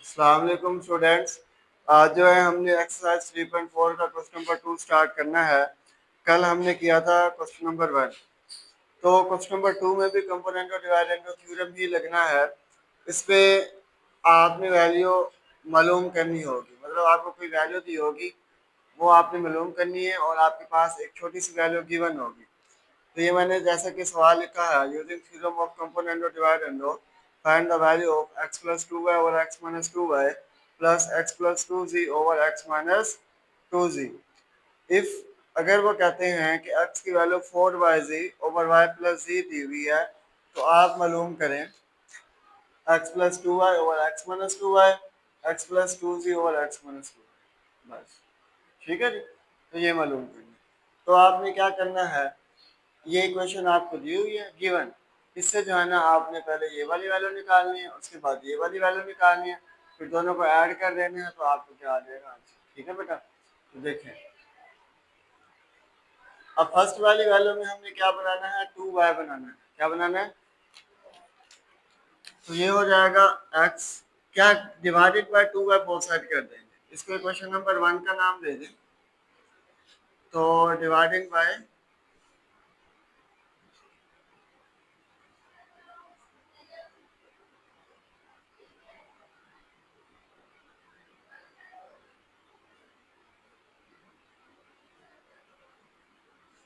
अस्सलाम वालेकुम स्टूडेंट्स। आज जो है हमने एक्सरसाइज 3.4 का क्वेश्चन नंबर 2 स्टार्ट करना है। कल हमने किया था क्वेश्चन नंबर 1। तो क्वेश्चन नंबर 2 में भी कंपोनेंट और डिवाइडेंड थ्योरम ही लगना है। इस पे आपने वैल्यू मालूम करनी होगी, मतलब आपको कोई वैल्यू दी होगी, वो आपने मालूम करनी है और आपके पास एक छोटी सी वैल्यू गिवन होगी। तो ये मैंने जैसा कि सवाल लिखा है, यूजिंग थ्योरम ऑफ कंपोनेंट और dividend find the value of x plus 2y over x minus 2y plus x plus 2z over x minus 2z। if अगर वो कहते हैं कि x की value 4yz over y plus z दी हुई है, तो आप मालूम करें x plus 2y over x minus 2y, x plus 2z over x minus 2y। बस ठीक है जी। तो ये मालूम करना, तो आपने क्या करना है, ये इक्वेशन आपको दी हुई है गिवन। इससे जो है ना, आपने पहले ये वाली वैल्यू निकालनी है, उसके बाद ये वाली वैल्यू निकालनी है, फिर दोनों को ऐड कर देना है, तो आपको क्या आ जाएगा आंसर। ठीक है बेटा, तो देखें अब फर्स्ट वाली वैल्यू में हमने क्या बनाना है, 2y बनाना है। क्या बनाना है, तो ये हो जाएगा x क्या divided by 2y both side कर देंगे। इसको इक्वेशन नंबर 1 का नाम दे दें, तो डिवाइडिंग बाय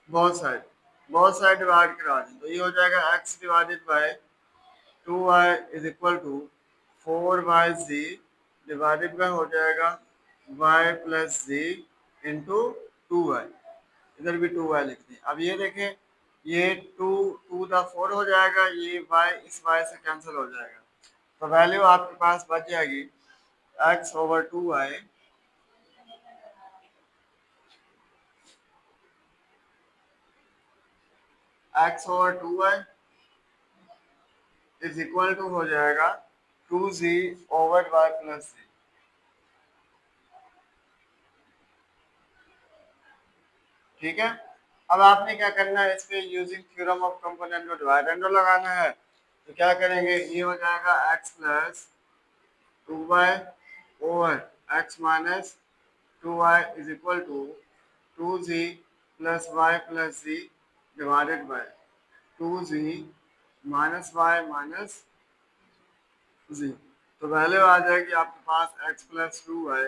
बहुत साइड डिवाइड करा दें, तो ये हो जाएगा x divided by 2y is equal to 4yz divided by हो जाएगा y plus z into 2y। इधर भी 2y लिख दें। अब ये देखें, ये 2 × 4 हो जाएगा, ये y इस y से कैंसिल हो जाएगा, तो वैल्यू आपके पास बच जाएगी x over 2y x over 2y is equal to हो जाएगा 2z over y plus z। ठीक है, अब आपने क्या करना है, इस पे यूजिंग थ्योरम ऑफ कंपोनेंट और डिवाइडेंड लगाना है। तो क्या करेंगे, ये हो जाएगा x plus 2y over x minus 2y is equal to 2z plus y plus z divided by 2z minus y minus z। तो वैल्यू आ जाएगी आपके पास x plus 2y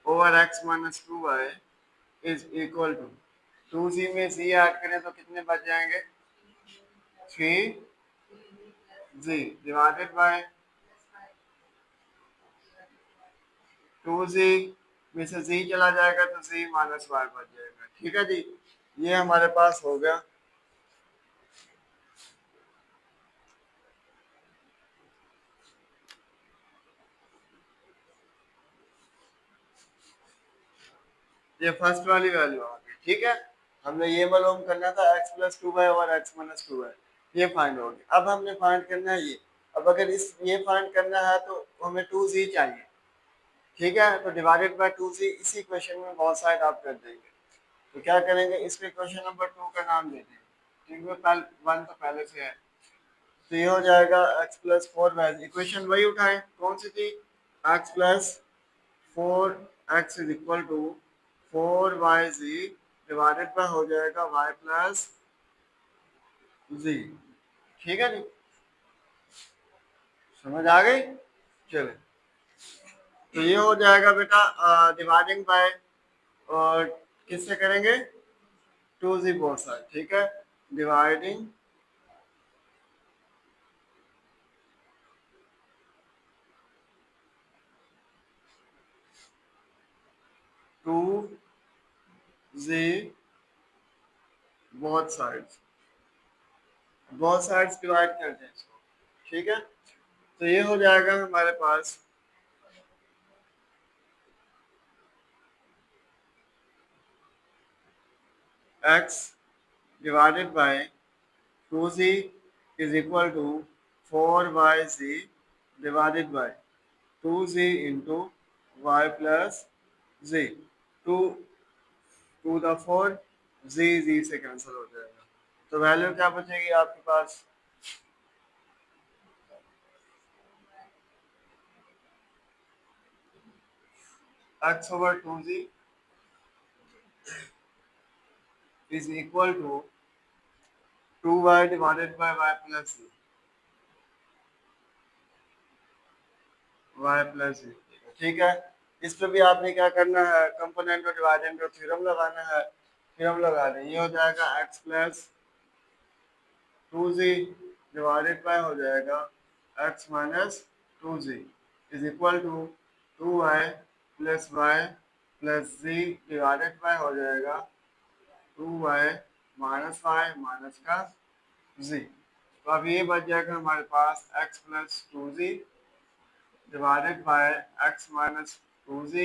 over x minus 2y is equal to 2z में z add करें तो कितने बच जाएंगे, 3z डिवाइडेड बाय 2z में से z चला जाएगा तो z माइनस y बच जाएगा। ठीक है जी, ये हमारे पास हो गया। ये फर्स्ट वाली वैल्यू आ गई। ठीक है, हमने ये मालूम करना था x प्लस 2y और x माइनस 2y, ये फाइंड हो गया। अब हमने फाइंड करना है ये। अब अगर इस ये फाइंड करना है तो हमें 2z चाहिए। ठीक है, तो डिवाइडेड बाय 2z इसी इक्वेशन में बहुत साइड आप कर देंगे। तो क्या करेंगे, इसको इक्वेशन नंबर 2 का नाम दे देंगे। ठीक है, पहले 1 तो पहले से है, तो ये हो जाएगा x प्लस 4y। इक्वेशन वही उठाएं, कौन सी थी, x plus 4x is equal to 4yz divided by हो जाएगा y प्लस z। ठीक है जी, समझ आ गई। चले, तो ये हो जाएगा बेटा डिवाइडिंग बाय, और किससे करेंगे, 2z बोथ साइड। ठीक है, dividing 2z both sides, both sides divide कर दें इसको। ठीक है, तो ये हो जाएगा हमारे पास x divided by 2z is equal to 4yz divided by 2z into y plus z। 2 2 × 4 z से कैंसिल हो जाएगा, तो वैल्यू क्या बचेगी आपके पास, x over 2z is equal to 2y divided by y plus z, y plus z। ठीक है, इस पे भी आपने क्या करना है, कंपोनेंट और डिवाइडेंड का थ्योरम लगाना है। थ्योरम लगा दें, ये हो जाएगा x plus 2z divided by हो जाएगा x minus 2z is equal to 2y plus y plus z divided by हो जाएगा 2y माइनस वाई माइनस का z। तो अब ये बच जाएगा हमारे पास x plus 2z divided by x minus 2z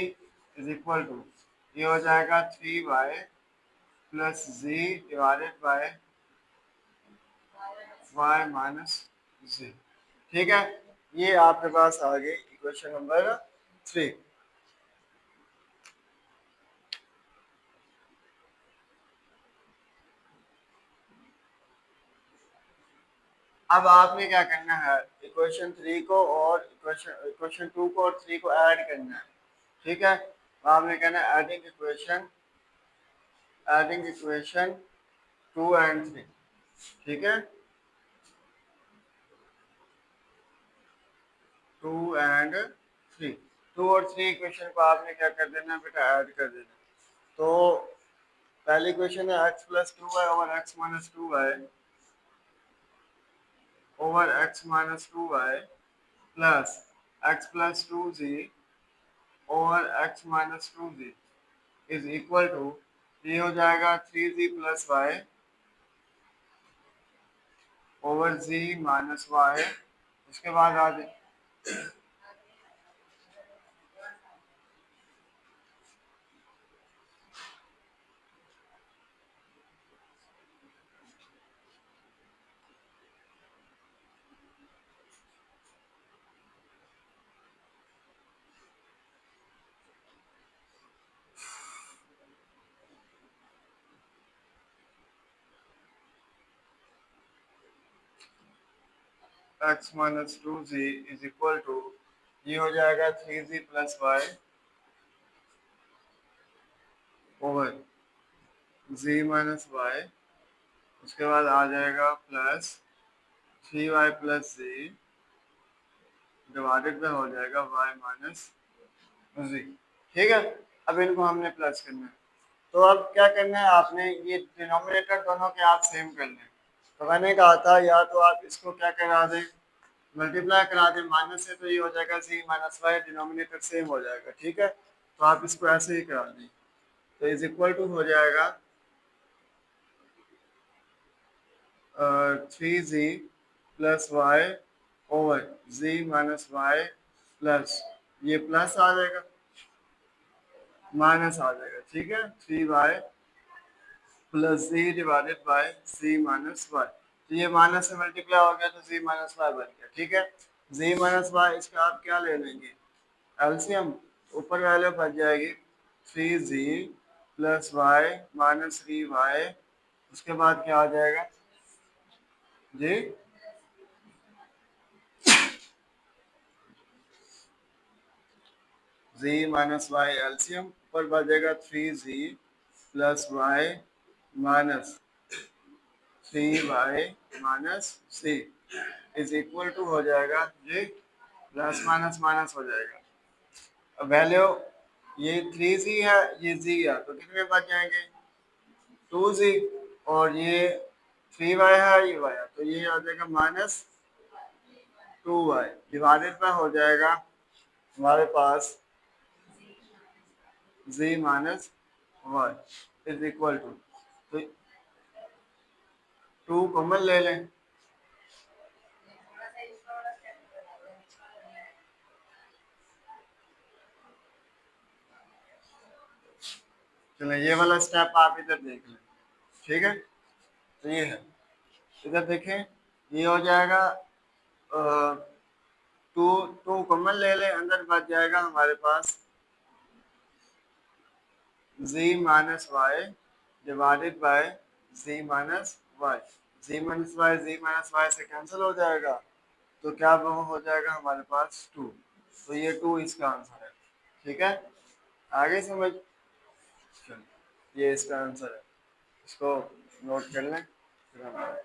is equal to, ये हो जाएगा 3y plus z divided by y minus z। ठीक है, ये आपके पास आ गई इक्वेशन नंबर 3। अब आपने क्या करना है, इक्वेशन 3 को और इक्वेशन 2 को और 3 को ऐड करना है। ठीक है, तो आपने कहना है एडिंग इक्वेशन 2 एंड 3। ठीक है, 2 एंड 3, 2 और 3 इक्वेशन को आपने क्या कर देना है बेटा, ऐड कर देना। तो पहली इक्वेशन है x plus 2y over x minus 2y over x minus 2y plus x plus 2z over x minus 2z is equal to, ये हो जाएगा 3z plus y over z minus y. उसके बाद आ जाए x minus 2z is equal to, ये हो जाएगा 3z plus y over z minus y. उसके बाद आ जाएगा plus 3y plus z divided में हो जाएगा y माइनस z। ठीक है, अब इनको हमने प्लस करना है। तो अब क्या करना है, आपने ये डिनोमिनेटर दोनों के आप सेम कर लें। तो मैंने कहा था या तो आप इसको क्या करा दें, मल्टीप्लाई करा दें माइनस से, तो ये हो जाएगा z minus y, denominator same हो जाएगा। ठीक है, तो आप इसको ऐसे ही करा दें, तो इज इक्वल टू हो जाएगा 3z plus y over z minus y plus, ये प्लस आ जाएगा माइनस आ जाएगा। ठीक है, 3y plus z divided by z minus y. तो ये माइनस से मल्टीप्लाई हो गया तो z माइनस वाई बन गया। ठीक है, z माइनस वाई, इसका आप क्या ले लेंगे, एलसीएम। ऊपर वैल्यू बच जाएगी 3z plus y minus 3y। उसके बाद क्या आ जाएगा जी, z माइनस वाई एलसीएम, ऊपर बचेगा 3z plus y minus 3y minus c is equal to हो जाएगा जी, प्लस माइनस माइनस हो जाएगा। अब वैल्यू ये 3z है, ये z है, तो कितने बच जाएंगे 2z, और ये 3y है, ये y है, तो ये आ जाएगा माइनस 2y डिवाइडेड में हो जाएगा हमारे पास z minus y is equal to, तो 2 कॉमन ले लें, चलें ये वाला स्टेप आप इधर देख लें। ठीक है, तो ये है, इधर देखें, ये हो जाएगा 2 कॉमन ले लें, अंदर बच जाएगा हमारे पास z minus y divided by z minus y. z minus y से कैंसिल हो जाएगा, तो क्या वो हो जाएगा हमारे पास 2, तो ये 2 इसका आंसर है। ठीक है, आगे समझ। चलो, ये इसका आंसर है, इसको नोट कर लें फिर हम।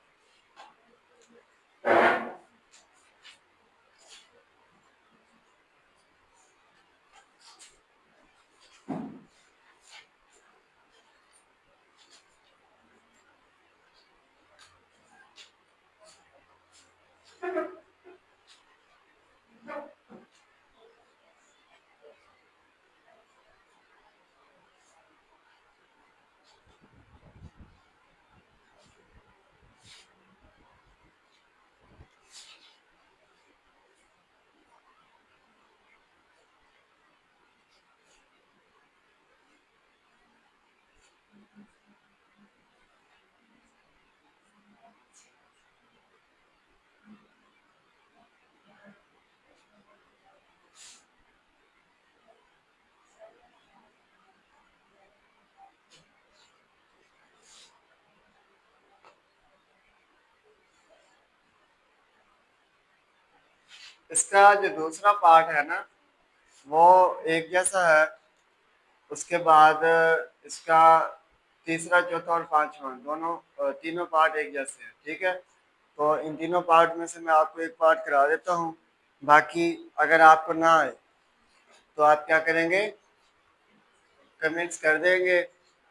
इसका जो दूसरा पार्ट है ना, वो एक जैसा है। उसके बाद इसका तीसरा, चौथा और पांचवा दोनों तीनों पार्ट एक जैसे हैं, ठीक है। तो इन तीनों पार्ट में से मैं आपको एक पार्ट करा देता हूँ। बाकी अगर आपको ना आए तो आप क्या करेंगे, कमेंट्स कर देंगे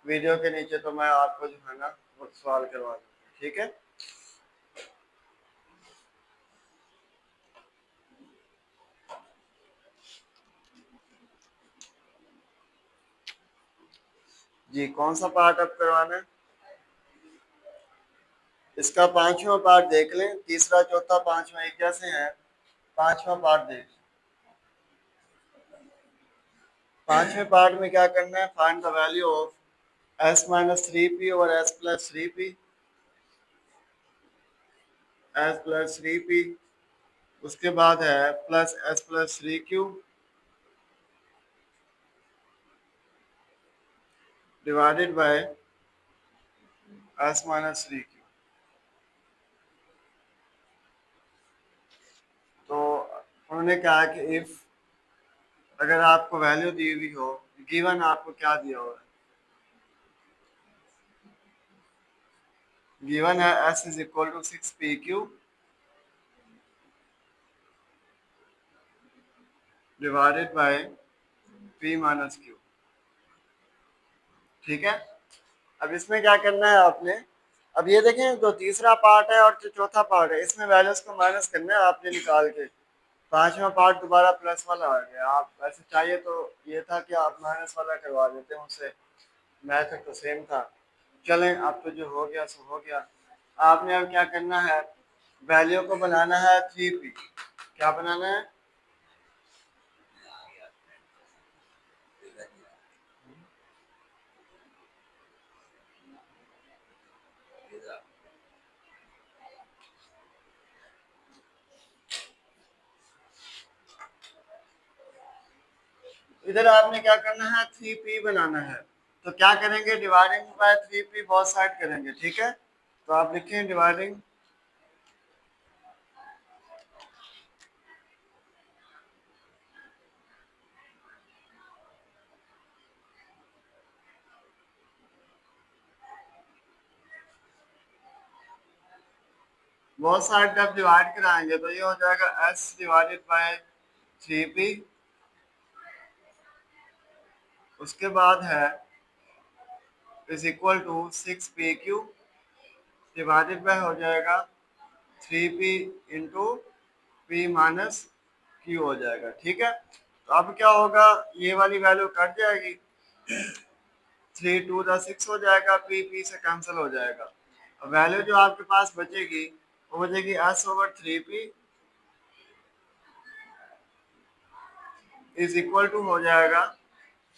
वीडियो के नीचे, तो मैं आपको जो है ना वो सवाल करवा दूँगा, ठीक है। जी, कौन सा पार्ट अब करवाना है? इसका पांचवा पार्ट देख लें, तीसरा चौथा पांचवा एक जैसे हैं। पांचवा पार्ट देख लें। पांचवें पार्ट में क्या करना है, find the value of S minus three P और S plus three P. S plus three P, उसके बाद है plus S plus three Q divided by S minus three Q. तो उन्होंने कहा कि इफ, अगर आपको वैल्यू दी हुई हो, गिवन आपको क्या दिया हुआ है, गिवन है S is equal to six P Q divided by P minus Q, ठीक है। अब इसमें क्या करना है आपने, अब ये देखें जो तीसरा पार्ट है और जो चौथा पार्ट है, इसमें वैल्यूज को माइनस करना है आपने निकाल के। पांचवा पार्ट दोबारा प्लस वाला आ गया। आप वैसे चाहिए तो ये था कि आप माइनस वाला करवा देते हैं उससे, मैथड तो सेम था। चलें, अब तो जो हो गया सो हो गया। आपने अब क्या करना है, वैल्यू को बनाना है थ्री पी। क्या बनाना है, इधर आपने क्या करना है, थ्री पी बनाना है। तो क्या करेंगे, dividing by three P both side करेंगे, ठीक है। तो आप लिखें डिवाइडिंग बोथ साइड जब डिवाइड कराएंगे तो ये हो जाएगा S divided by three P. उसके बाद है is equal to six P Q divided by हो जाएगा three P into P minus Q हो जाएगा, ठीक है। तो अब क्या होगा, ये वाली वैल्यू कट जाएगी, थ्री टू द सिक्स हो जाएगा, पी पी से कैंसिल हो जाएगा। अब वैल्यू जो आपके पास बचेगी वो बचेगी S over three P is equal to हो जाएगा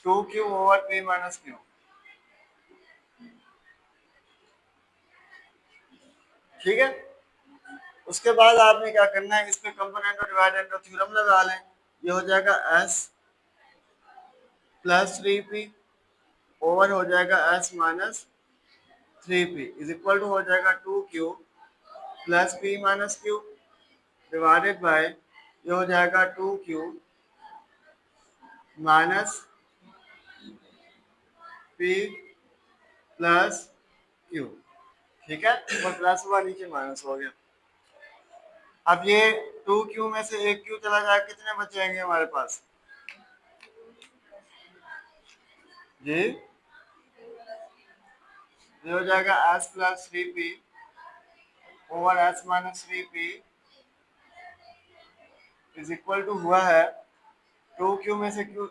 two Q over P minus Q, ठीक है। उसके बाद आपने क्या करना है, इस पे कंपोनेंट और डिवाइडेंड का थ्योरम लगा लें। ये हो जाएगा S plus three P over हो जाएगा S minus three P is equal to हो जाएगा two Q plus P minus Q divided by ये हो जाएगा two Q minus P plus Q. ठीक है, ऊपर प्लस हुआ नीचे माइनस हो गया। अब ये 2Q में से एक Q चला जाए, कितने बचेंगे हमारे पास जी? ये हो जाएगा S plus 3P over S minus 3P is equal to हुआ है 2Q में से Q।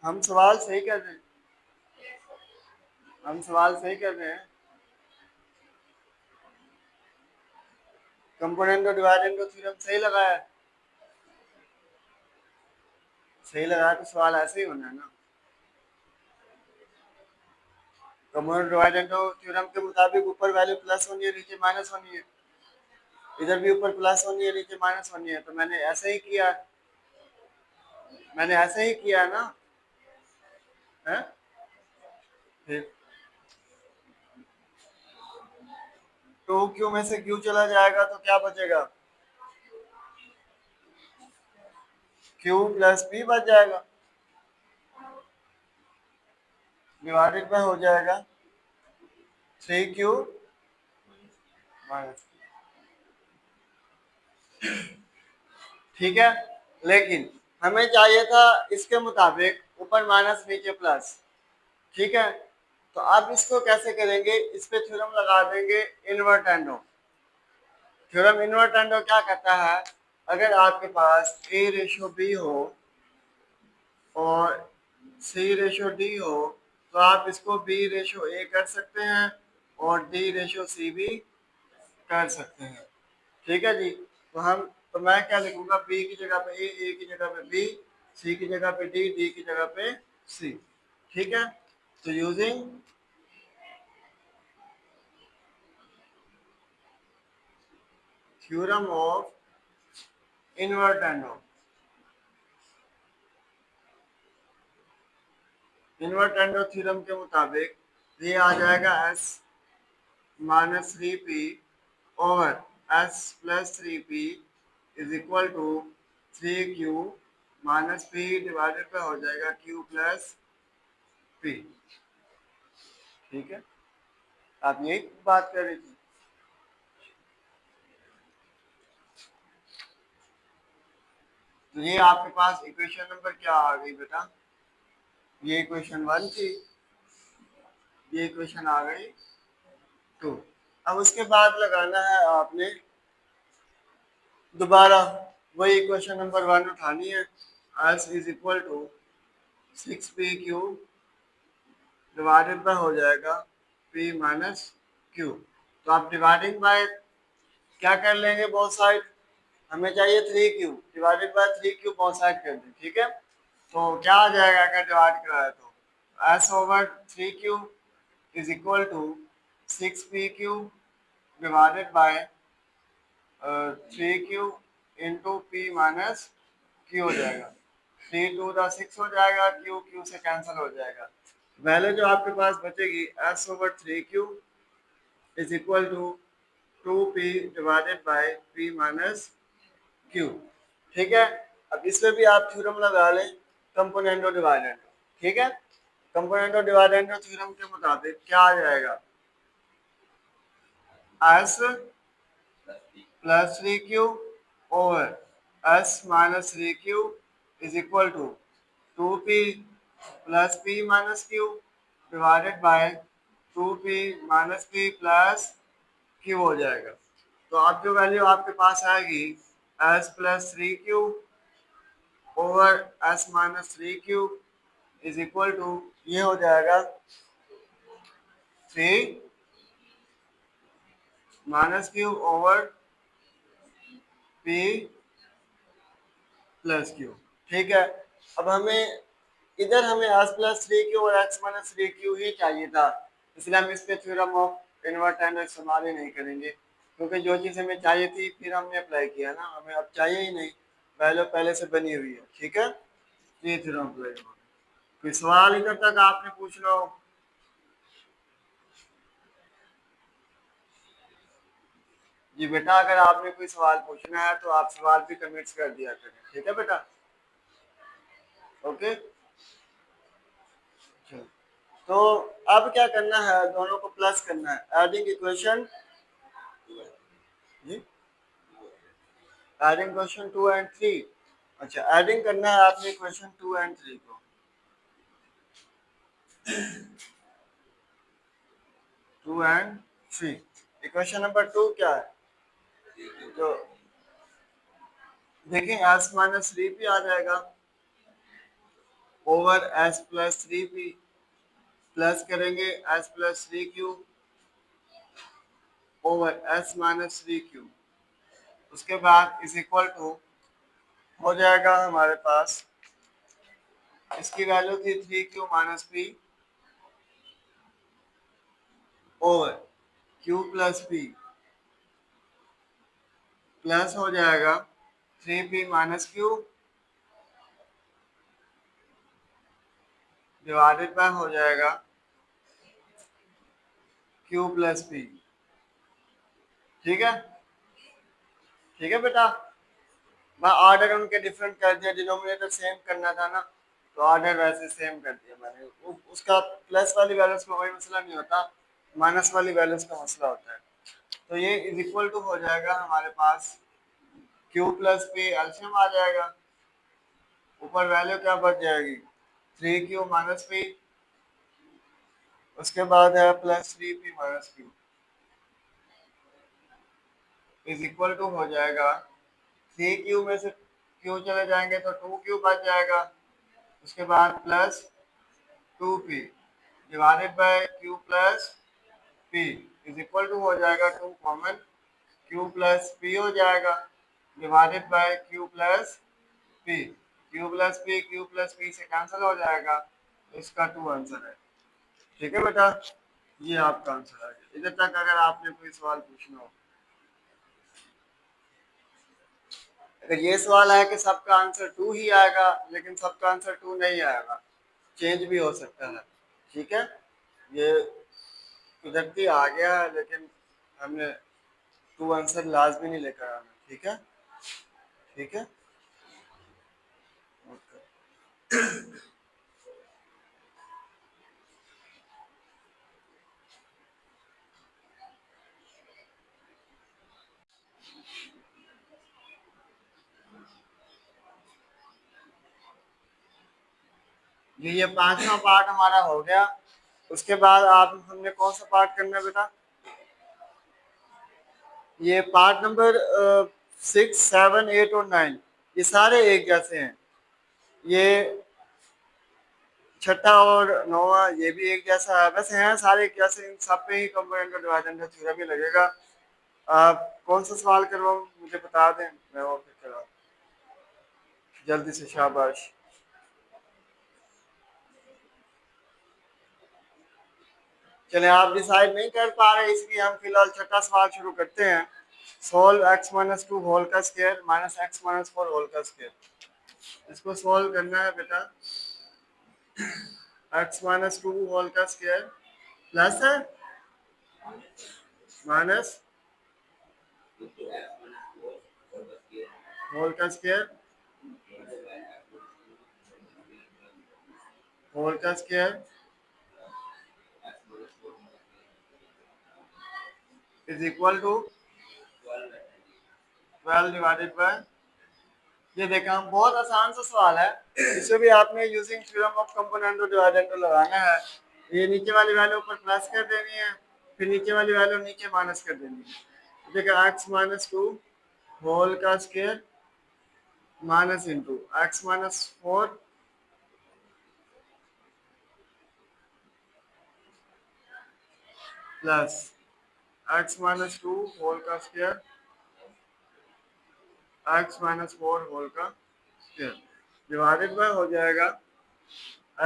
हम सवाल सही कर रहे हैं, हम सवाल सही कर रहे हैं। कंपोनेंट और डिवाइडेंड का थ्योरम सही लगा है, सही लगा तो सवाल ऐसे ही होना है ना। कंपोनेंट डिवाइडेंड थ्योरम के मुताबिक ऊपर वैल्यू प्लस होनी है, नीचे माइनस होनी है। इधर भी ऊपर प्लस होनी है, नीचे माइनस होनी है, तो मैंने ऐसे ही किया, मैंने ऐसे ही किया ना है। फिर 2Q में से Q चला जाएगा तो क्या बचेगा? Q प्लस P बच जाएगा, डिवाइडेड बाय हो जाएगा 3Q माइनस। ठीक है, लेकिन हमें चाहिए था इसके मुताबिक ऊपर माइनस नीचे प्लस। ठीक है, तो अब इसको कैसे करेंगे? इस पे थ्योरम लगा देंगे इन्वर्टेंडो। थ्योरम इन्वर्टेंडो क्या कहता है, अगर आपके पास A रेशो B हो और C रेशो D हो तो आप इसको B रेशो A कर सकते हैं और D रेशो C भी कर सकते हैं। ठीक है जी, तो मैं क्या लिखूंगा? B की जगह पे A की जगह पे B, C की जगह पे D की जगह पे C। ठीक है, तो using theorem of invertendo, invertendo theorem के मुताबिक ये आ जाएगा S minus 3P over S plus 3P is equal to 3Q minus P divided पे हो जाएगा Q प्लस P। ठीक है, आप यही बात कर रही थी। तो ये आपके पास इक्वेशन नंबर क्या आ गई बेटा? ये इक्वेशन 1 थी, ये इक्वेशन आ गई 2। अब उसके बाद लगाना है आपने दोबारा वही इक्वेशन नंबर 1 उठानी है। S is equal to 6PQ divided by हो जाएगा P माइनस Q। तो आप डिवाइडिंग बाय क्या कर लेंगे? बोथ साइड, हमें चाहिए 3Q, divided by 3Q both side कर दें। ठीक है, तो क्या आ जाएगा अगर डिवाइड कराए तो? S over 3Q is equal to 6PQ divided by 3Q into P minus Q हो जाएगा। 3 टू 6 हो जाएगा, Q से कैंसिल हो जाएगा। वैल्यू जो आपके पास बचेगी S over 3Q is equal to 2P divided by P minus Q। ठीक है, अब इसमें भी आप थ्योरम लगा लें कंपोनेंट और डिवाइडेंड। ठीक है, कंपोनेंट और डिवाइडेंड थ्योरम के मुताबिक क्या आ जाएगा? S plus 3Q over S minus 3Q is equal to 2P plus P minus Q divided by 2P minus P plus Q हो जाएगा। तो आप जो वैल्यू आपके पास आएगी S plus 3Q over S minus 3Q is equal to ये हो जाएगा 3 minus Q over P plus Q। ठीक है, अब हमें इधर हमें S प्लस 3Q और X माइनस 3Q ही चाहिए था, इसलिए हम इस पे थ्योरम ऑफ इन्वर्टेंड इस्तेमाल ही नहीं करेंगे, क्योंकि जो चीज़ हमें चाहिए थी फिर हमने अप्लाई किया ना, हमें अब चाहिए ही नहीं, वैल्यू पहले से बनी हुई है। ठीक है, ये थ्योरम अप्लाई होगा। कोई सवाल इधर तक आपने पूछना हो? जी बेटा, अगर आपने कोई सवाल पूछना है तो आप सवाल भी कमेंट्स कर दिया करें, ठीक है बेटा। ओके, तो अब क्या करना है, दोनों को प्लस करना है। एडिंग इक्वेशन, जी एडिंग क्वेश्चन 2 and 3। अच्छा, एडिंग करना है आपने क्वेश्चन 2 and 3 को। 2 and 3, इक्वेशन नंबर 2 क्या है, तो देखें s माइनस 3p आ जाएगा over s plus 3p, plus करेंगे s plus 3q over s minus 3q। उसके बाद इज इक्वल टू हो जाएगा हमारे पास, इसकी वैल्यू थी 3q minus p over q plus p, plus हो जाएगा 3p minus q divided by हो जाएगा q प्लस p। ठीक है, ठीक है बेटा। मैं ऑर्डर उनके डिफरेंट कर दिया, डिनोमिनेटर सेम करना था ना, तो ऑर्डर वैसे सेम कर दिया मैंने। उसका प्लस वाली वैल्यूज का कोई मसला नहीं होता, माइनस वाली वैल्यूज का मसला होता है। तो ये इज इक्वल टू हो जाएगा हमारे पास q प्लस पी, एल्शियम आ जाएगा, ऊपर वैल्यू क्या बच जाएगी 3q माइनस पी, उसके बाद है plus 3p minus q is equal to हो जाएगा 3q में से q चले जाएंगे तो 2q बच जाएगा, उसके बाद plus 2p divided by q plus p is equal to हो जाएगा 2 कॉमन q प्लस p हो जाएगा divided by q plus p। q plus p से कैंसिल हो जाएगा, इसका 2 आंसर है। ठीक है बेटा, ये आपका आंसर आ गया। इधर तक अगर आपने कोई सवाल पूछना हो, अगर ये सवाल है कि सबका आंसर 2 ही आएगा, लेकिन सबका आंसर 2 नहीं आएगा, चेंज भी हो सकता है। ठीक है, ये कुदरती आ गया है, लेकिन हमने 2 आंसर लाजमी नहीं लेकर आना। ठीक है, ठीक है, ये 5वां पार्ट हमारा हो गया। उसके बाद आप हमने कौन सा पार्ट करना है बेटा, ये पार्ट नंबर 6, 7, 8 और 9, ये सारे एक जैसे हैं। ये छठा और नौवा ये भी एक जैसा है, वैसे हैं सारे एक जैसे, इन सब पे ही कंपोनेंट और डिवाइडेंड का थ्योरम भी लगेगा। आप कौन सा सवाल करवाऊं मुझे बता दें, मैं वो फिर करवाऊं जल्दी से, शाबाश। चले, आप डिसाइड नहीं कर पा रहे इसलिए हम फिलहाल छठा सवाल शुरू करते हैं। सोल्व x माइनस 2 होल का square minus x minus 4 whole का स्क्वायर। इसको सोल्व करना है बेटा, x माइनस 2 होल का स्क्वायर प्लस है माइनस होल का स्क्वायर होल का square is equal to 12 divided by, ये देखा हम, बहुत आसान सा सवाल है। इसे भी आपने यूजिंग थ्योरम ऑफ कंपोनेंट और डिवाइडेंड लगाना है। ये नीचे वाली वैल्यू ऊपर प्लस कर देनी है, फिर नीचे वाली वैल्यू नीचे माइनस कर देनी है। देखा x माइनस 2 होल का square minus into x minus 4 plus x minus 2 whole का स्क्वायर x माइनस 4 होल का स्क्वायर डिवाइडेड बाय हो जाएगा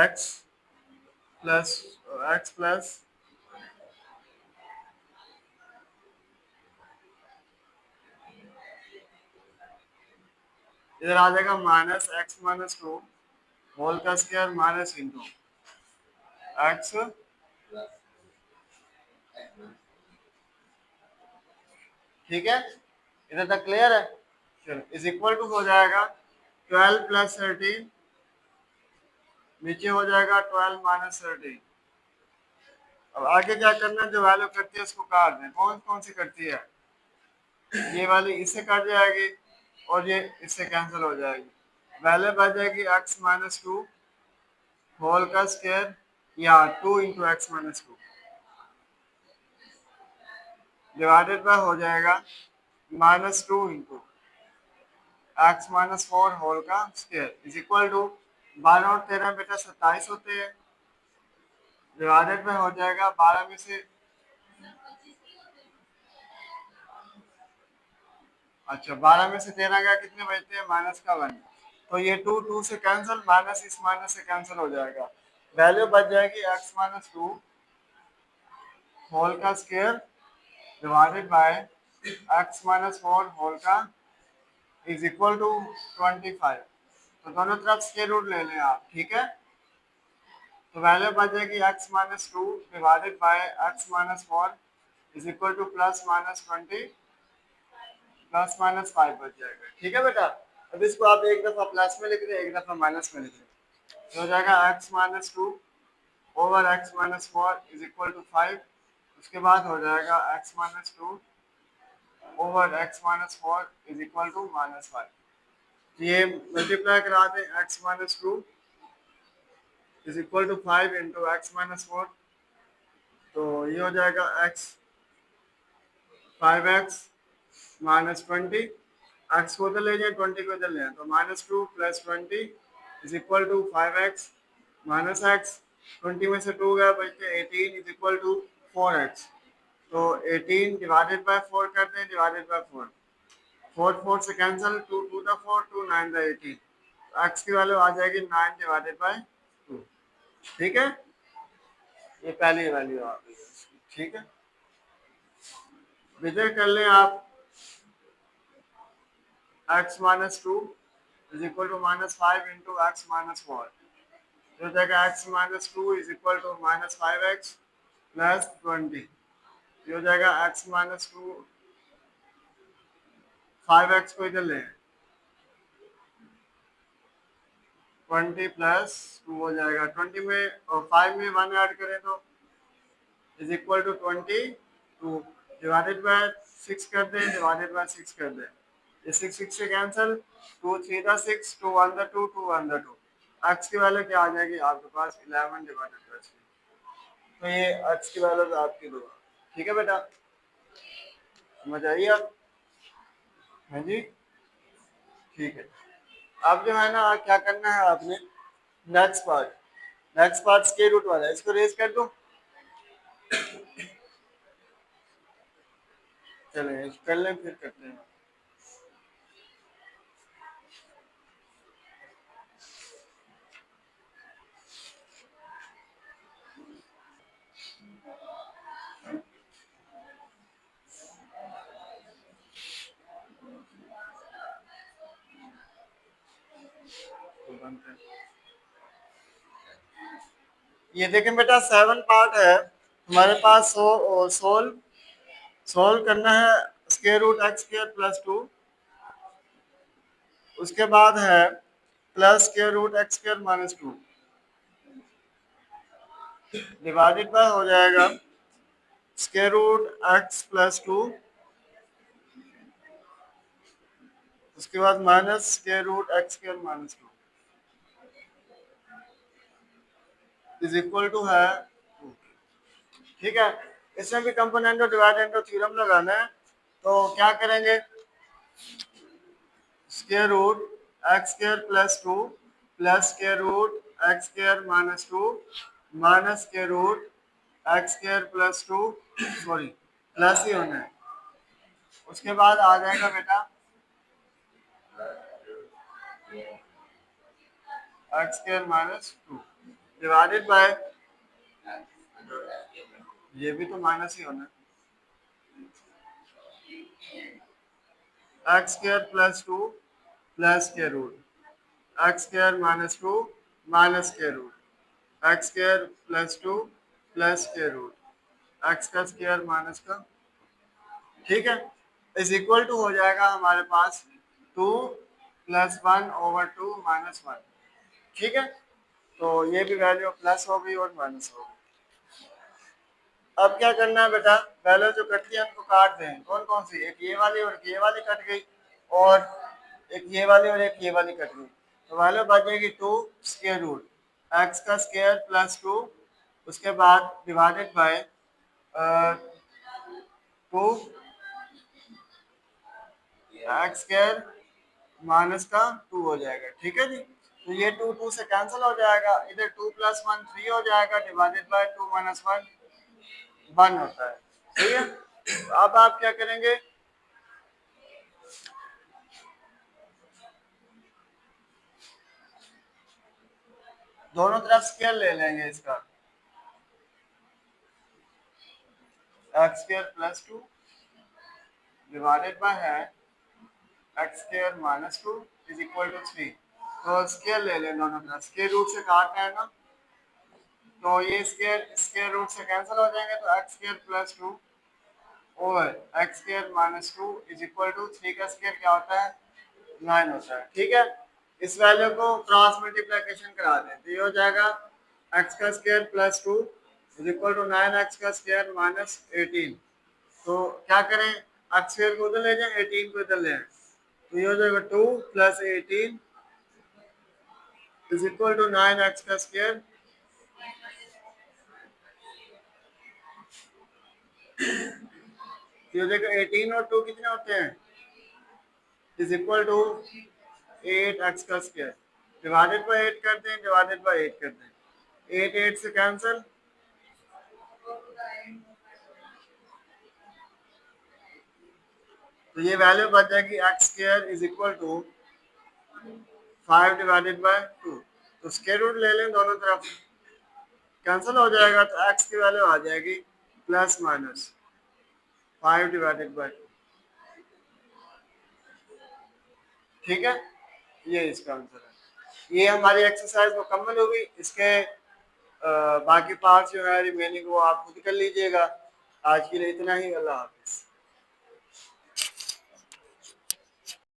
x प्लस इधर आ जाएगा माइनस x माइनस 2 होल का स्क्वायर माइनस इंटू x ठीक है, इधर तक क्लियर है। चलो इज इक्वल टू हो जाएगा 12 प्लस 13, नीचे हो जाएगा 12 माइनस 13। अब आगे क्या करना है, जो वैल्यू करती है उसको काट दें। कौन कौन सी करती है, ये वाली इससे कट जाएगी और ये इससे कैंसिल हो जाएगी। वैल्यू बच जाएगी x माइनस टू होल का स्क्वायर या 2 into x minus two divided by हो जाएगा minus two into x minus four whole का स्क्वायर इज इक्वल टू 12 और 13 बेटा 27 होते हैं। डिवाइडेड बाय हो जाएगा 12 में से, अच्छा 12 में से 13 का कितने बचते हैं, माइनस का 1। तो ये 2 2 से कैंसिल, माइनस इस माइनस से कैंसिल हो जाएगा। वैल्यू बच जाएगी x माइनस टू होल का square divided by x minus four whole का इज इक्वल टू 25। तो दोनों तरफ स्क्वायर रूट ले लें आप, ठीक है। तो वैल्यू बच जाएगी x minus two divided by x minus four is equal two plus minus 20 plus minus 5 बच जाएगा, ठीक है बेटा। अब इसको आप एक दफा प्लस में लिख रहे हैं, एक दफा माइनस में लिख रहे हैं, तो हो जाएगा x minus two over x minus four is equal to 5। उसके बाद हो जाएगा x minus two over x minus four is equal to minus 5। ये मल्टीप्लाई करा दें, x minus two is equal to 5 into x minus four, तो ये हो जाएगा x 5x माइनस 20, एक्स को इधर ले जाए 20 को इधर ले आए, तो minus two plus 20 is equal to 5x minus x, 20 में से 2 गया बचते 18 इज इक्वल टू 4x। तो 18 डिवाइडेड बाय 4 करते हैं, डिवाइडेड बाय 4, 4 4 से कैंसिल, 2 2 द 4 2 9 द 18, तो x की वैल्यू आ जाएगी 9 डिवाइडेड बाय 2, ठीक है। ये पहली वैल्यू आ गई इसकी, ठीक है। विजय कर लें आप x minus two is equal to minus 5 into x minus four, जो जाएगा x minus two is equal to minus 5x plus 20, जो जाएगा x माइनस टू 5x को इधर ले 20 प्लस 2 हो जाएगा, 20 में और 5 में 1 ऐड करें तो is equal to 22 divided by 6 कर दें, डिवाइडेड बाय 6 कर दें, ये 6 6 से cancel, 2 3 the 6 2 1 the 2 2 1 the 2, x की वैल्यू क्या आ जाएगी आपके पास 11 डिवाइडेड बाय 6। तो ये x की वैल्यू आपकी दो, ठीक है बेटा, समझ आइए आप, हाँ जी ठीक है। अब जो है ना क्या करना है आपने, नेक्स्ट पार्ट स्क्वायर रूट वाला है, इसको रेज कर दो। चलें कर लें फिर करते हैं। तो बनते हैं। ये देखें बेटा 7 पार्ट है हमारे पास, सोल्व करना है square root x square plus two, उसके बाद है plus square root x square minus two divided by हो जाएगा square root x plus two, उसके बाद minus square root x square minus two is equal to है 2, ठीक है। इसमें भी कंपोनेंट और डिवाइडेंट थ्योरम लगाना है, तो क्या करेंगे, square root x square plus two plus square root x square minus two minus square root x square plus two, sorry plus ही होना है, उसके बाद आ जाएगा बेटा x square minus two divided by, ये भी तो माइनस ही होना है, x square plus two plus square root x square minus two minus square root x square plus two plus square root x का स्क्वायर माइनस का, ठीक है। इज इक्वल टू हो जाएगा हमारे पास 2 + 1/2 - 1। ठीक है, तो ये भी वैल्यू प्लस हो गई और माइनस हो गई। अब क्या करना है बेटा, वैल्यू जो कटती है उनको काट दें। कौन कौन सी, एक ये वाली और एक ये वाली कट गई, और एक ये वाली और एक ये वाली कट गई। तो वैल्यू बच जाएगी 2 स्क्वायर रूट एक्स का स्क्वायर प्लस 2, उसके बाद divided by 2 x square minus का 2 हो जाएगा। ठीक है जी, तो ये 2 2 से कैंसिल हो जाएगा, इधर 2 + 1 3 हो जाएगा, डिवाइडेड बाय 2 - 1 1 होता है। ठीक है, तो अब आप क्या करेंगे, दोनों तरफ स्क्वायर ले लेंगे इसका, x square plus 2 divided by है x square minus 2 is equal to 3। तो स्क्वायर ले लें दोनों तरफ, स्क्वायर रूट से काटना है ना, तो ये स्क्वायर स्क्वायर रूट से कैंसिल हो जाएंगे, तो एक्स स्क्वायर प्लस 2 और x square minus 2 is equal to 3 का स्क्वायर क्या होता है, 9 होता है। ठीक है, इस वैल्यू को क्रॉस मल्टीप्लिकेशन करा दें, तो ये हो जाएगा एक्स का square plus 2 is equal to 9 x का स्क्वायर माइनस 18। तो क्या करें, एक्स स्क्वायर को उधर ले जाएं, 18 को इधर ले आएं, तो ये हो जाएगा 2 + 18 इज इक्वल टू 9 एक्स का स्क्वायर। ये देखो 18 और 2 कितने होते हैं, इज इक्वल टू 8 एक्स का स्क्वायर, डिवाइडेड बाय 8 कर दें, डिवाइडेड बाय 8 कर दें, 8 8 से कैंसिल, तो ये वैल्यू बच जाएगी x square is equal to 5 divided by 2। तो स्क्वायर रूट ले लें, दोनों तरफ कैंसिल हो जाएगा, तो एक्स की वैल्यू आ जाएगी प्लस माइनस 5 डिवाइडेड बाय 2। ठीक है, ये इसका आंसर है। ये हमारी एक्सरसाइज मुकम्मल होगी। इसके बाकी पार्ट्स जो है रिमेनिंग वो आप खुद कर लीजिएगा। आज के लिए इतना ही, अल्लाह हाफिज़।